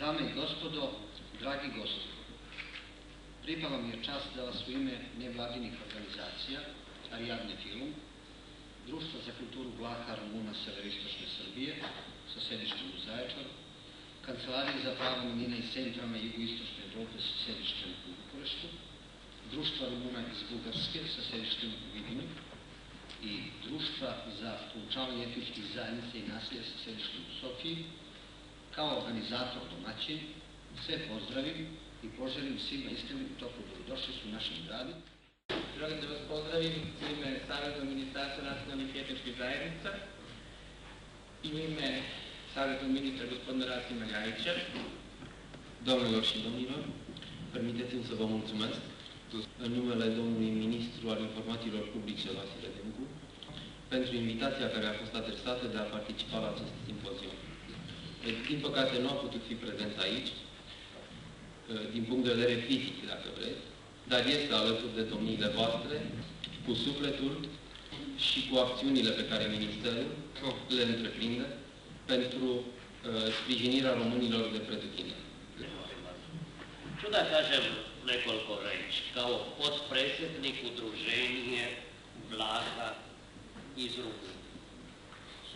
Dame i gospodo, dragi gosti, pripala mi je čast da vas u ime nevladinih organizacija, Ariadne Film, Društva za kulturu Vlaha Rumuna Severistočne Srbije sa sedištem u Zaječaru, Kancelarije za prava manjina iz centralne i jugoistočne Evrope sa sedištem u Bukureštu, Društva Rumuna iz Bugarske sa sedištem u Vidinu i Društva za poučavanje etničkih zajednica i nasilja sa sedištem u Sofiji, kao organizator domaćin, sve pozdravim i poželim svima iskrenu i toplu dobrodošlicu u našem gradu. Želim da vas pozdravim u ime Saveznog ministarstva nacionalnih i etničkih zajednica i u ime Saveznog ministra gospodina Rasima Ljajića. Doamnelor și domnilor, permiteți-mi să vă mulțumesc în numele domnului ministru al informațiilor publice Vasile Demcu pentru invitația care a fost adresată de a participa la acest simpozion. Din păcate nu a putut fi prezent aici, din punct de vedere fizic, dacă vreți, dar este alături de domniile voastre, cu sufletul și cu acțiunile pe care Ministerul le întreprinde pentru sprijinirea românilor de pretutindeni. Ću da kažem nekoliko reči. Kao potpredsjednik udruženje Vlaha iz Rumunije,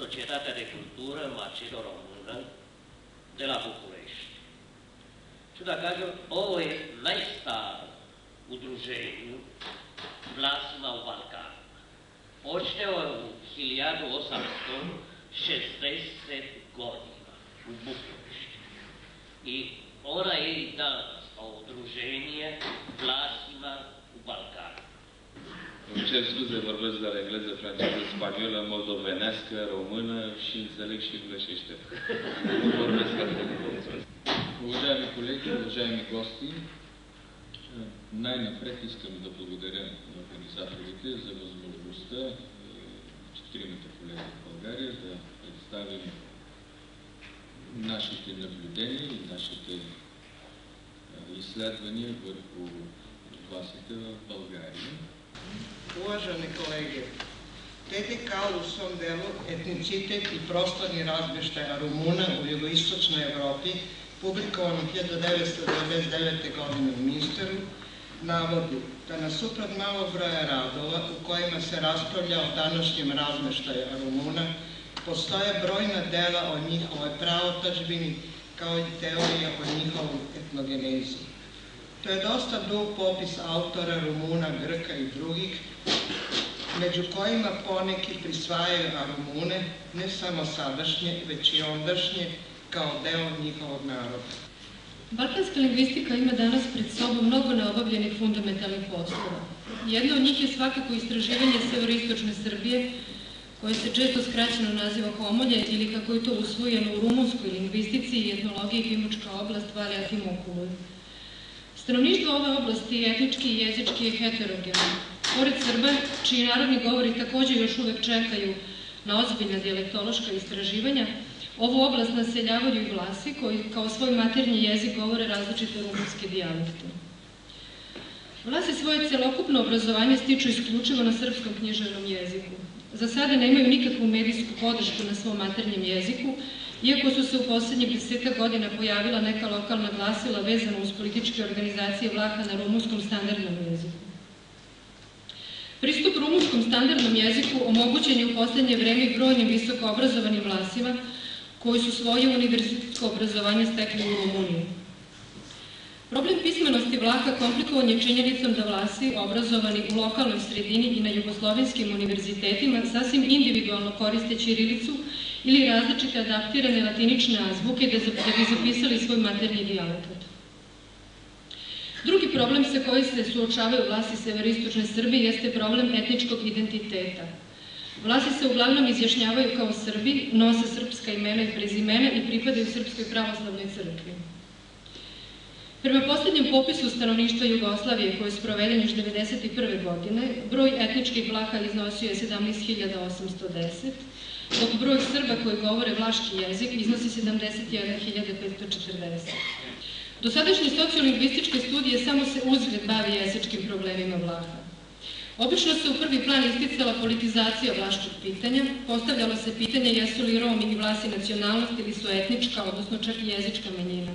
Societatea de Cultură Marcelo Română de la București. Ću da kažem, ovo je najstaro udruženje Vlasima u Balkanu. Počeo je u 1860 godina u Bukurešti. I ona je i danas kao udruženje Vlasima u Balkanu. Îmi cer scuze, vorbesc doar engleză, franceză, spaniolă, moldovenească, română și înțeleg și engleșește. Nu vorbesc atât de mulțumesc. Уважаеми колеги, уважаеми гости, най-напред искам да благодаря на организаторите за възможността четиримата колеги в България да представим нашите наблюдения и нашите изследвания върху властите в България. Uvaženi kolege, TDK u svom delu etnicitet i prostorni razmeštaj Rumuna u jugoistočnoj Evropi, publikovano 1999. godine u Ministeru, navodi da nasuprot malog broja radova u kojima se raspravlja o današnjem razmeštaju Rumuna, postoje brojna dela o njihovoj praotadžbini kao i teorija o njihovoj etnogenezi. To je dosta dug popis autora Rumuna, Grka i drugih, među kojima poneki prisvajaju Rumune, ne samo sadašnje, već i ondašnje, kao deo njihovog naroda. Balkanska lingvistika ima danas pred sobom mnogo neobavljenih fundamentalnih poslova. Jedno od njih je svakako istraživanje severistočne Srbije, koje se često skraćeno naziva Homolje ili kako je to usvojeno u rumunskoj lingvistici i etnologiji Timočka oblast Valja Timokuloj. Stanovništvo ove oblasti etnički i jezički je heterogeno. Pored Srba, čiji narodni govori također još uvek čekaju na ozbiljna dijalektološka istraživanja, ovu oblast naseljavaju i Vlasi koji kao svoj maternji jezik govore različite rumunske dijalekte. Vlasi svoje celokupno obrazovanje stiču isključivo na srpskom književnom jeziku. Za sada nemaju nikakvu medijsku podršku na svom maternjem jeziku, iako su se u posljednjih 10 godina pojavila neka lokalna glasila vezana uz političke organizacije Vlaha na rumunskom standardnom jeziku. Pristup rumunskom standardnom jeziku omogućen je u posljednje vreme brojnim visoko obrazovanim Vlasima koji su svoje univerzitetsko obrazovanje stekli u Rumuniji. Problem pismenosti Vlaha komplikovan je činjenicom da Vlasi, obrazovani u lokalnoj sredini i na jugoslovenskim univerzitetima, sasvim individualno koriste ćirilicu ili različite adaptirane latinične azbuke da bi zapisali svoj maternji dijalekt. Drugi problem sa kojim se suočavaju Vlasi severistočne Srbije jeste problem etničkog identiteta. Vlasi se uglavnom izjašnjavaju kao Srbi, nose srpska imena i prezimena i pripadaju Srpskoj pravoslavnoj crkvi. Prema posljednjem popisu stanovništva Jugoslavije, koji je sproveden još 1991. godine, broj etničkih Vlaha iznosio je 17.810, dok broj Srba koji govore vlaški jezik iznosi 71.540. Dosadašnje sociolingvističke studije samo se uzgled bavi jezičkim problemima Vlaha. Obično se u prvi plan isticala politizacija vlaškog pitanja, postavljalo se pitanje jesu li Romi i Vlasi nacionalnost ili su etnička, odnosno čak i jezička manjina.